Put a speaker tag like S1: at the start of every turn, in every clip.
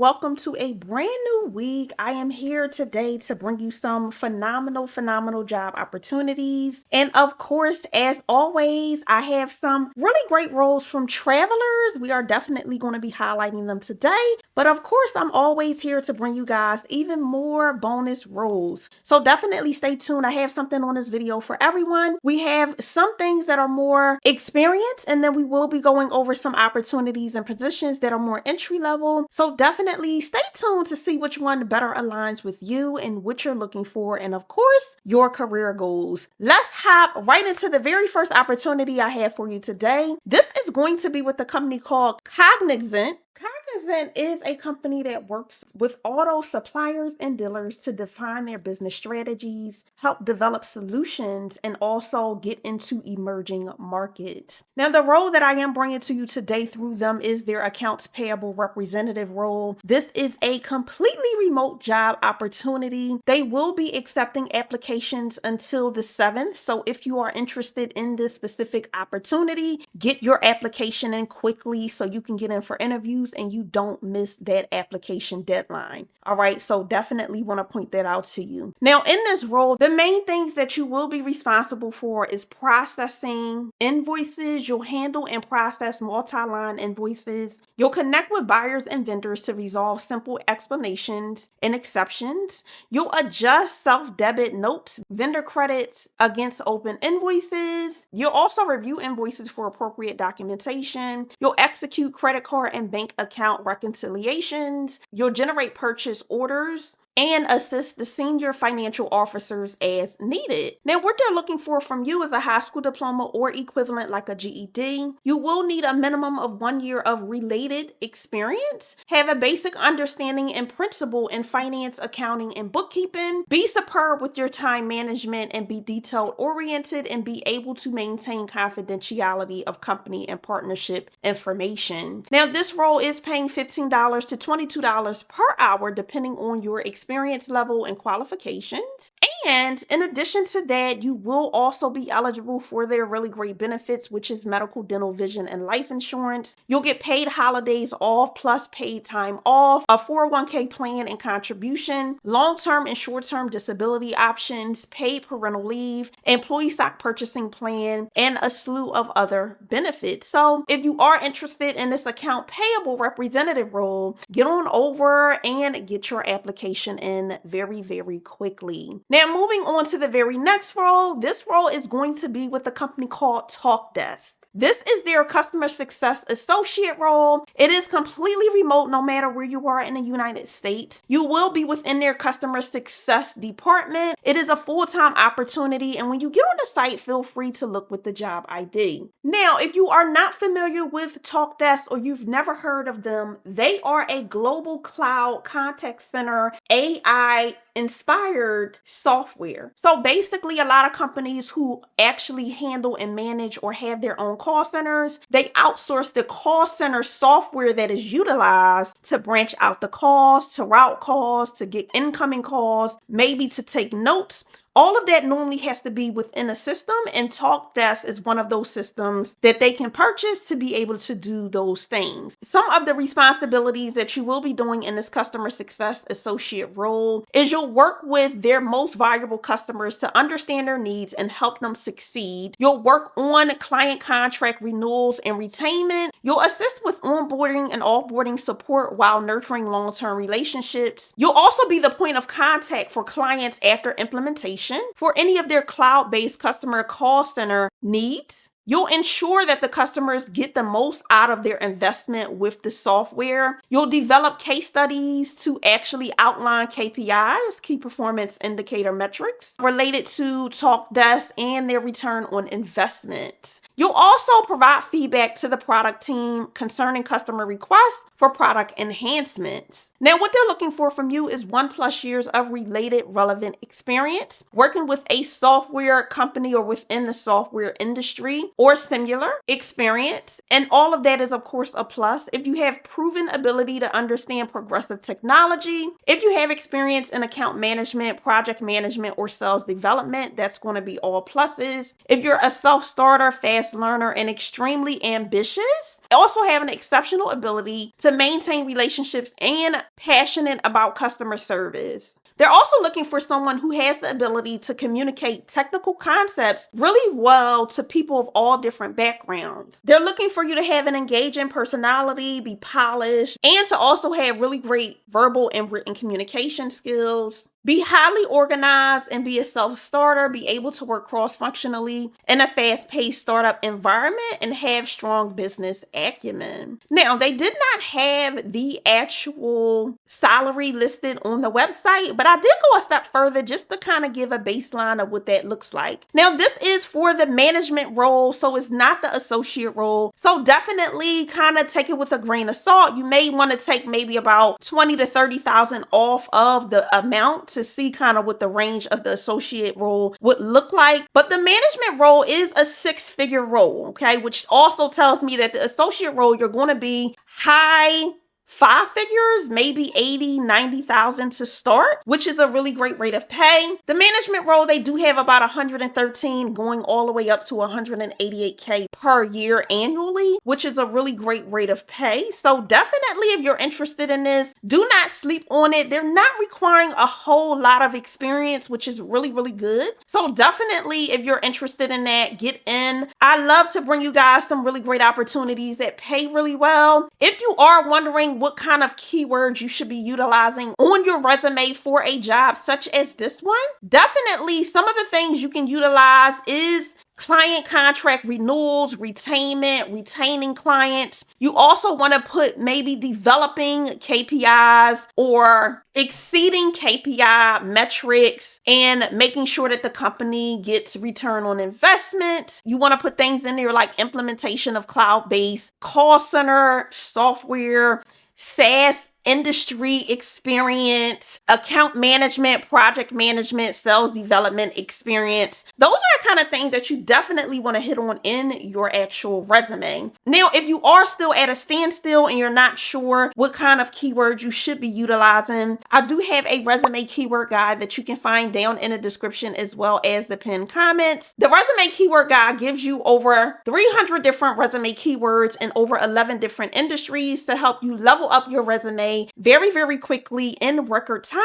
S1: Welcome to a brand new week. I am here today to bring you some phenomenal job opportunities. And of course, as always, I have some really great roles from travelers. We are definitely going to be highlighting them today. But of course, I'm always here to bring you guys even more bonus roles. So definitely stay tuned. I have something on this video for everyone. We have some things that are more experienced, and then we will be going over some opportunities and positions that are more entry level. So definitely stay tuned to see which one better aligns with you and what you're looking for, and of course, your career goals. Let's hop right into the very first opportunity I have for you today. This is going to be with a company called Cognizant. Cognizant is a company that works with auto suppliers and dealers to define their business strategies, help develop solutions, and also get into emerging markets. Now, the role that I am bringing to you today through them is their accounts payable representative role. This is a completely remote job opportunity. They will be accepting applications until the 7th. So if you are interested in this specific opportunity, get your application in quickly so you can get in for interviews and you don't miss that application deadline. All right, so definitely want to point that out to you. Now, in this role, the main things that you will be responsible for is processing invoices. You'll handle and process multi-line invoices. You'll connect with buyers and vendors to resolve simple explanations and exceptions. You'll adjust self-debit notes, vendor credits against open invoices. You'll also review invoices for appropriate documentation. You'll execute credit card and bank account reconciliations. You'll generate purchase orders and assist the senior financial officers as needed. Now, what they're looking for from you is a high school diploma or equivalent like a GED. You will need a minimum of 1 year of related experience, have a basic understanding and principle in finance, accounting, and bookkeeping, be superb with your time management and be detail oriented, and be able to maintain confidentiality of company and partnership information. Now, this role is paying $15 to $22 per hour depending on your experience level and qualifications. And in addition to that, you will also be eligible for their really great benefits, which is medical, dental, vision, and life insurance. You'll get paid holidays off plus paid time off, a 401k plan and contribution, long-term and short-term disability options, paid parental leave, employee stock purchasing plan, and a slew of other benefits. So if you are interested in this account payable representative role, get on over and get your application in very quickly. Now, moving on to the very next role, this role is going to be with a company called Talkdesk. This is their customer success associate role. It is completely remote no matter where you are in the United States. You will be within their customer success department. It is a full-time opportunity, and when you get on the site, feel free to look with the job ID. Now, if you are not familiar with Talkdesk or you've never heard of them, they are a global cloud contact center AI inspired software. So basically, a lot of companies who actually handle and manage or have their own call centers, they outsource the call center software that is utilized to branch out the calls, to route calls, to get incoming calls, maybe to take notes. All of that normally has to be within a system, and Talkdesk is one of those systems that they can purchase to be able to do those things. Some of the responsibilities that you will be doing in this customer success associate role is you'll work with their most valuable customers to understand their needs and help them succeed. You'll work on client contract renewals and retainment. You'll assist with onboarding and offboarding support while nurturing long-term relationships. You'll also be the point of contact for clients after implementation for any of their cloud-based customer call center needs. You'll ensure that the customers get the most out of their investment with the software. You'll develop case studies to actually outline KPIs, key performance indicator metrics, related to Talkdesk and their return on investment. You'll also provide feedback to the product team concerning customer requests for product enhancements. Now, what they're looking for from you is 1+ years of related relevant experience working with a software company or within the software industry. or similar experience. And all of that is, of course, a plus. If you have proven ability to understand progressive technology, if you have experience in account management, project management, or sales development, that's going to be all pluses. If you're a self-starter, fast learner, and extremely ambitious, also have an exceptional ability to maintain relationships and passionate about customer service. They're also looking for someone who has the ability to communicate technical concepts really well to people of all different backgrounds. They're looking for you to have an engaging personality, be polished, and to also have really great verbal and written communication skills. Be highly organized and be a self-starter, be able to work cross-functionally in a fast-paced startup environment, and have strong business acumen. Now, they did not have the actual salary listed on the website, but I did go a step further just to kind of give a baseline of what that looks like. Now, this is for the management role, so it's not the associate role. So definitely kind of take it with a grain of salt. You may want to take maybe about 20 to 30,000 off of the amount to see kind of what the range of the associate role would look like. But the management role is a 6-figure role, okay? Which also tells me that the associate role, you're going to be high 5 figures, maybe 80, 90,000 to start, which is a really great rate of pay. The management role, they do have about 113 going all the way up to 188K per year annually, which is a really great rate of pay. So definitely if you're interested in this, do not sleep on it. They're not requiring a whole lot of experience, which is really, really good. So definitely if you're interested in that, get in. I love to bring you guys some really great opportunities that pay really well. If you are wondering what kind of keywords you should be utilizing on your resume for a job such as this one, definitely some of the things you can utilize is client contract renewals, retainment, retaining clients. You also want to put maybe developing KPIs or exceeding KPI metrics and making sure that the company gets return on investment. You want to put things in there like implementation of cloud-based call center software, SaaS industry experience, account management, project management, sales development experience. Those are kind of things that you definitely want to hit on in your actual resume. Now, if you are still at a standstill and you're not sure what kind of keywords you should be utilizing, I do have a resume keyword guide that you can find down in the description as well as the pinned comments. The resume keyword guide gives you over 300 different resume keywords in over 11 different industries to help you level up your resume very, very quickly in record time.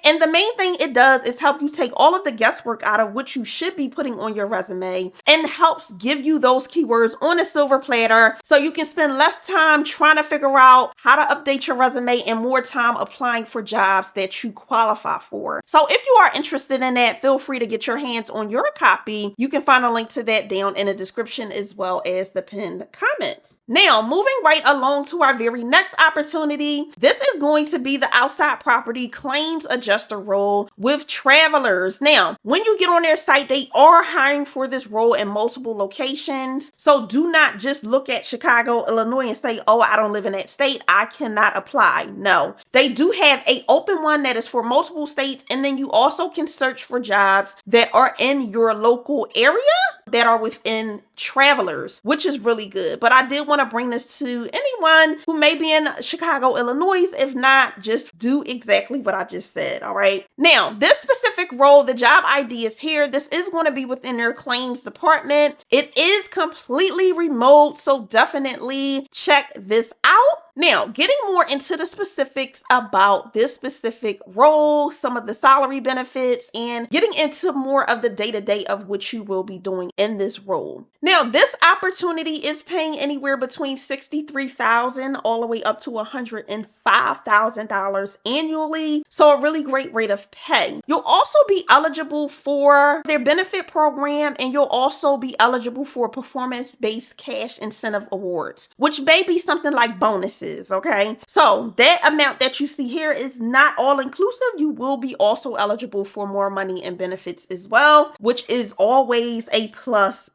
S1: And the main thing it does is help you take all of the guesswork out of what you should be putting on your resume and helps give you those keywords on a silver platter so you can spend less time trying to figure out how to update your resume and more time applying for jobs that you qualify for. So if you are interested in that, feel free to get your hands on your copy. You can find a link to that down in the description as well as the pinned comments. Now, moving right along to our very next opportunity, this is going to be the outside property claims adjuster role with Travelers. Now, when you get on their site, they are hiring for this role in multiple locations. So do not just look at Chicago, Illinois and say, oh, I don't live in that state, I cannot apply. No, they do have an open one that is for multiple states. And then you also can search for jobs that are in your local area that are within Travelers, which is really good. But I did want to bring this to anyone who may be in Chicago, Illinois. If not, just do exactly what I just said. All right. Now, this specific role, the job ID is here. This is going to be within their claims department. It is completely remote, so definitely check this out. Now, getting more into the specifics about this specific role, some of the salary benefits, and getting into more of the day-to-day of what you will be doing in this role. Now, this opportunity is paying anywhere between $63,000 all the way up to $105,000 annually. So a really great rate of pay. You'll also be eligible for their benefit program, and you'll also be eligible for performance-based cash incentive awards, which may be something like bonuses. Okay, so that amount that you see here is not all inclusive. You will be also eligible for more money and benefits as well, which is always a plus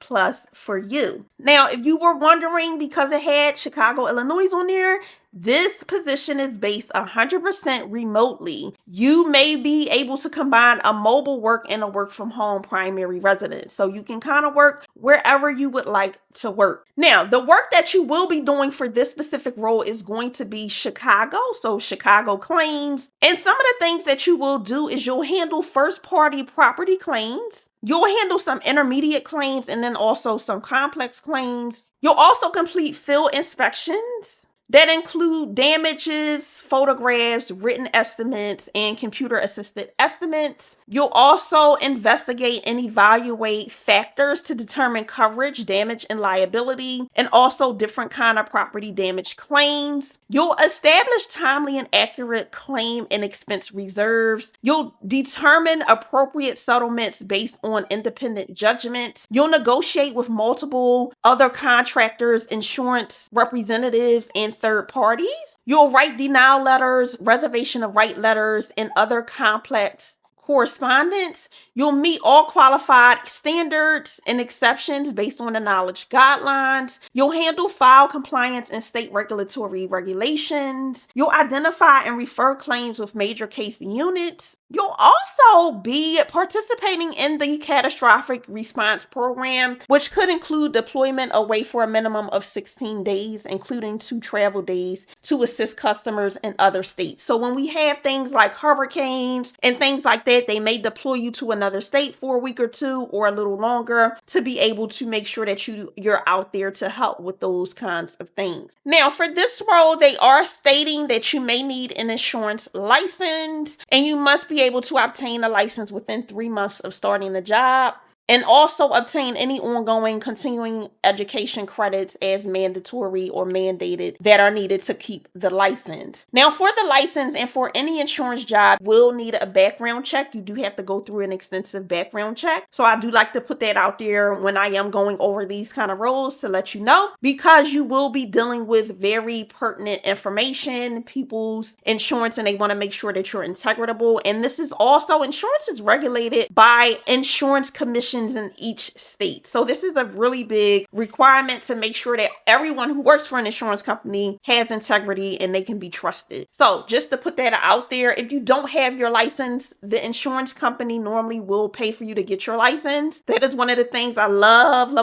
S1: for you. Now, if you were wondering, because it had Chicago, Illinois on there, This position is based 100% remotely. You may be able to combine a mobile work and a work from home primary residence. So you can kind of work wherever you would like to work. Now, the work that you will be doing for this specific role is going to be Chicago. So Chicago claims. And some of the things that you will do is you'll handle first party property claims. You'll handle some intermediate claims and then also some complex claims. You'll also complete field inspections that include damages, photographs, written estimates, and computer-assisted estimates. You'll also investigate and evaluate factors to determine coverage, damage, and liability, and also different kind of property damage claims. You'll establish timely and accurate claim and expense reserves. You'll determine appropriate settlements based on independent judgments. You'll negotiate with multiple other contractors, insurance representatives, and third parties. You'll write denial letters, reservation of right letters, and other complex correspondence. You'll meet all qualified standards and exceptions based on the knowledge guidelines. You'll handle file compliance and state regulatory regulations. You'll identify and refer claims with major case units. You'll also be participating in the catastrophic response program, which could include deployment away for a minimum of 16 days, including 2 travel days to assist customers in other states. So when we have things like hurricanes and things like that, they may deploy you to another state for a week or 2 or a little longer to be able to make sure that you're out there to help with those kinds of things. Now, for this role, they are stating that you may need an insurance license and you must be able to obtain a license within 3 months of starting the job, and also obtain any ongoing continuing education credits as mandatory or mandated that are needed to keep the license. Now, for the license and for any insurance job, will need a background check. You do have to go through an extensive background check. So I do like to put that out there when I am going over these kind of roles to let you know, because you will be dealing with very pertinent information, people's insurance, and they want to make sure that you're integratable. And this is also, insurance is regulated by insurance commissions in each state. So this is a really big requirement to make sure that everyone who works for an insurance company has integrity and they can be trusted. So just to put that out there, if you don't have your license, the insurance company normally will pay for you to get your license. That is one of the things I love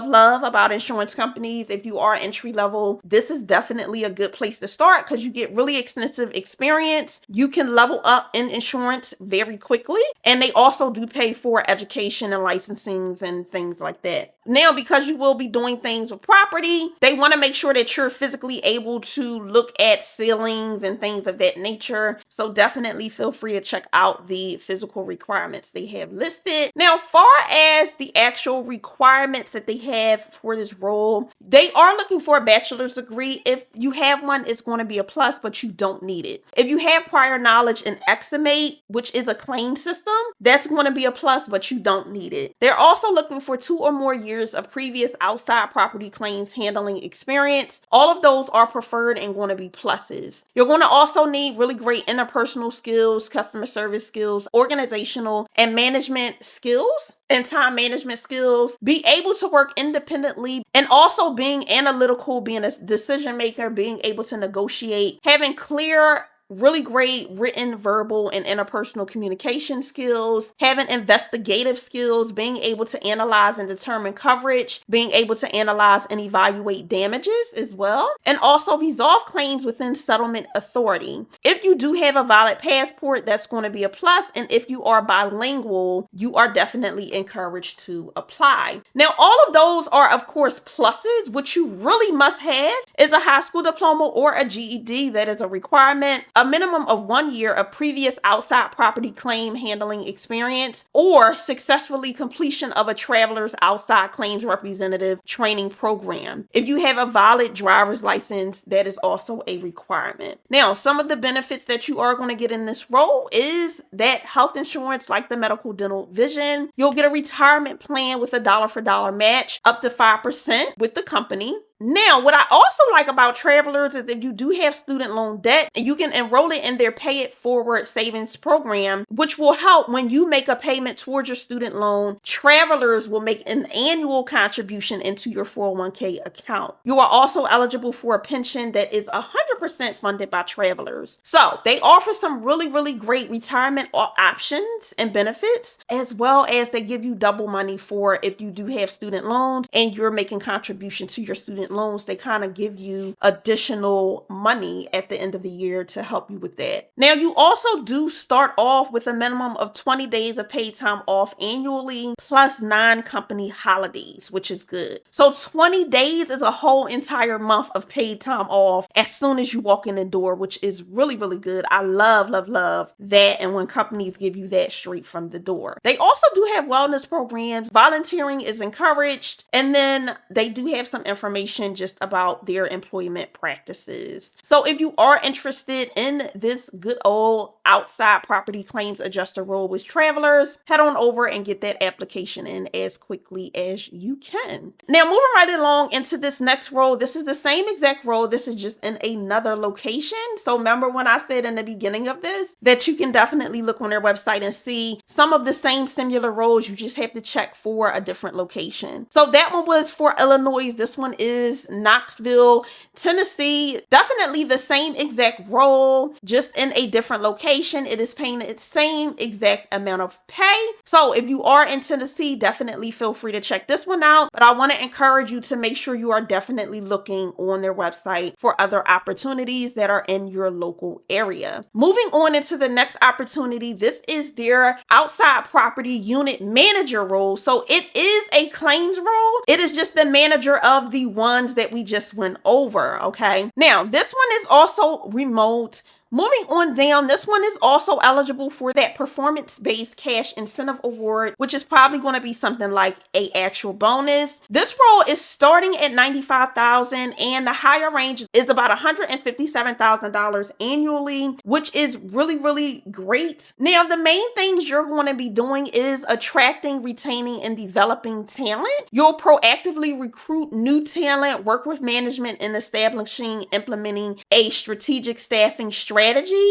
S1: about insurance companies. If you are entry level, this is definitely a good place to start because you get really extensive experience. You can level up in insurance very quickly. And they also do pay for education and licensing and things like that. Now, because you will be doing things with property, they want to make sure that you're physically able to look at ceilings and things of that nature. So definitely feel free to check out the physical requirements they have listed. Now, far as the actual requirements that they have for this role, they are looking for a bachelor's degree. If you have one, it's going to be a plus, but you don't need it. If you have prior knowledge in Estimate, which is a claim system, that's going to be a plus, but you don't need it. They're also looking for 2 or more years of previous outside property claims handling experience. All of those are preferred and going to be pluses. You're going to also need really great interpersonal skills, customer service skills, organizational and management skills, and time management skills, be able to work independently, and also being analytical, being a decision maker, being able to negotiate, having clear, really great written, verbal, and interpersonal communication skills, having investigative skills, being able to analyze and determine coverage, being able to analyze and evaluate damages as well, and also resolve claims within settlement authority. If you do have a valid passport, that's going to be a plus, and if you are bilingual, you are definitely encouraged to apply. Now, all of those are, of course, pluses. What you really must have is a high school diploma or a GED. That is a requirement. A minimum of 1 year of previous outside property claim handling experience, or successfully completion of a traveler's outside claims representative training program. If you have a valid driver's license, that is also a requirement. Now, some of the benefits that you are going to get in this role is that health insurance, like the medical, dental, vision. You'll get a retirement plan with a dollar for dollar match up to 5% with the company. Now, what I also like about Travelers is if you do have student loan debt, you can enroll it in their Pay It Forward savings program, which will help when you make a payment towards your student loan. Travelers will make an annual contribution into your 401k account. You are also eligible for a pension that is 100% funded by Travelers. So they offer some really, really great retirement options and benefits, as well as they give you double money for if you do have student loans and you're making contribution to your student loans. They kind of give you additional money at the end of the year to help you with that. Now, you also do start off with a minimum of 20 days of paid time off annually, plus non-company holidays, which is good. So 20 days is a whole entire month of paid time off as soon as you walk in the door, which is really, really good. I love, love, love that. And when companies give you that straight from the door. They also do have wellness programs. Volunteering is encouraged. And then they do have some information just about their employment practices. So if you are interested in this good old outside property claims adjuster role with Travelers, head on over and get that application in as quickly as you can. Now, moving right along into this next role, this is the same exact role. This is just in another location. So remember when I said in the beginning of this that you can definitely look on their website and see some of the same similar roles. You just have to check for a different location. So that one was for Illinois. This one is Knoxville, Tennessee. Definitely the same exact role, just in a different location. It is paying the same exact amount of pay. So if you are in Tennessee, definitely feel free to check this one out. But I want to encourage you to make sure you are definitely looking on their website for other opportunities that are in your local area. Moving on into the next opportunity, this is their outside property unit manager role. So it is a claims role. It is just the manager of the ones that we just went over. Okay. Now, this one is also remote. Moving on down, this one is also eligible for that performance-based cash incentive award, which is probably going to be something like a actual bonus. This role is starting at $95,000 and the higher range is about $157,000 annually, which is really, really great. Now, the main things you're going to be doing is attracting, retaining, and developing talent. You'll proactively recruit new talent, work with management in establishing, implementing a strategic staffing strategy.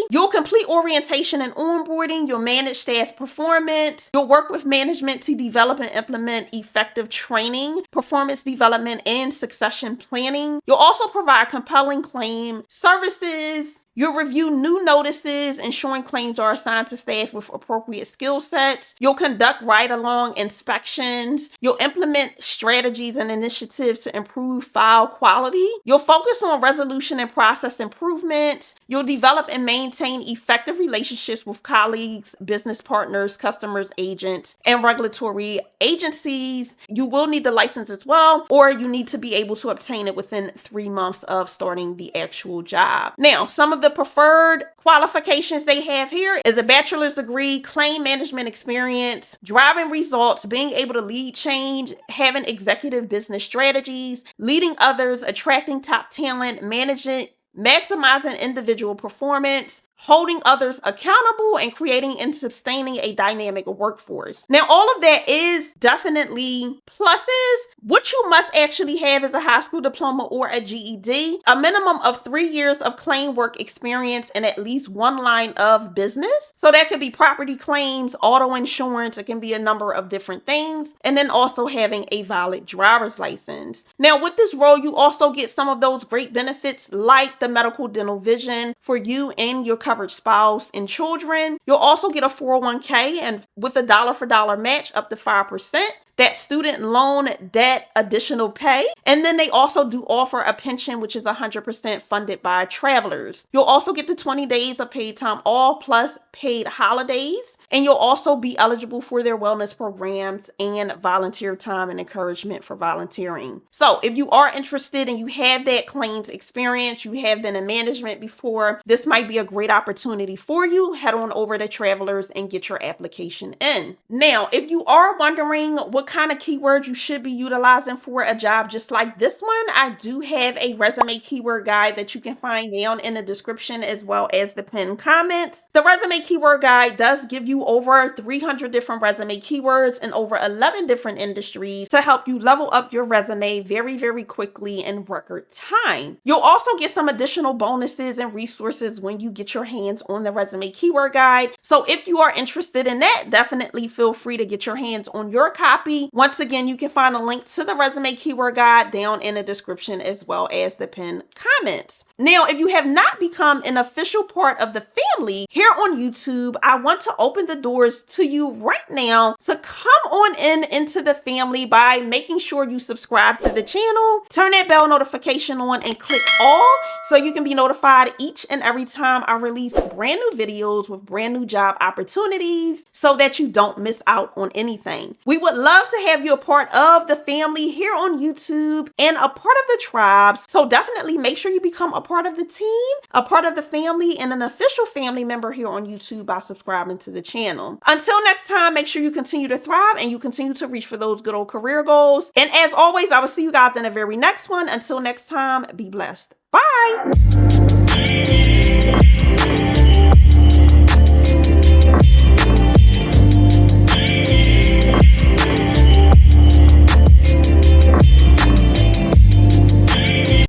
S1: You'll complete orientation and onboarding. You'll manage staff performance. You'll work with management to develop and implement effective training, performance development, and succession planning. You'll also provide compelling claim services. You'll review new notices, ensuring claims are assigned to staff with appropriate skill sets. You'll conduct ride-along inspections. You'll implement strategies and initiatives to improve file quality. You'll focus on resolution and process improvement. You'll develop and maintain effective relationships with colleagues, business partners, customers, agents, and regulatory agencies. You will need the license as well, or you need to be able to obtain it within 3 months of starting the actual job. Now, some of the preferred qualifications they have here is a bachelor's degree, claim management experience, driving results, being able to lead change, having executive business strategies, leading others, attracting top talent, managing, maximizing individual performance, holding others accountable, and creating and sustaining a dynamic workforce. Now, all of that is definitely pluses. What you must actually have is a high school diploma or a GED, a minimum of 3 years of claim work experience, and at least one line of business. So that could be property claims, auto insurance. It can be a number of different things. And then also having a valid driver's license. Now, with this role, you also get some of those great benefits like the medical, dental, vision for you and your covered spouse and children. You'll also get a 401k and with a dollar for dollar match up to 5%. That student loan debt additional pay. And then they also do offer a pension, which is 100% funded by Travelers. You'll also get the 20 days of paid time off plus paid holidays. And you'll also be eligible for their wellness programs and volunteer time and encouragement for volunteering. So if you are interested and you have that claims experience, you have been in management before, this might be a great opportunity for you. Head on over to Travelers and get your application in. Now, if you are wondering what what kind of keywords you should be utilizing for a job just like this one, I do have a resume keyword guide that you can find down in the description as well as the pinned comments. The resume keyword guide does give you over 300 different resume keywords in over 11 different industries to help you level up your resume very, very quickly in record time. You'll also get some additional bonuses and resources when you get your hands on the resume keyword guide. So if you are interested in that, definitely feel free to get your hands on your copy. Once again, you can find a link to the resume keyword guide down in the description as well as the pinned comments. Now, if you have not become an official part of the family here on YouTube, I want to open the doors to you right now to come on into the family by making sure you subscribe to the channel, turn that bell notification on, and click all so you can be notified each and every time I release brand new videos with brand new job opportunities so that you don't miss out on anything. We would love to have you a part of the family here on YouTube and a part of the tribes. So definitely make sure you become a part of the team, a part of the family, and an official family member here on YouTube by subscribing to the channel. Until next time, make sure you continue to thrive and you continue to reach for those good old career goals. And as always, I will see you guys in the very next one. Until next time, be blessed. Bye.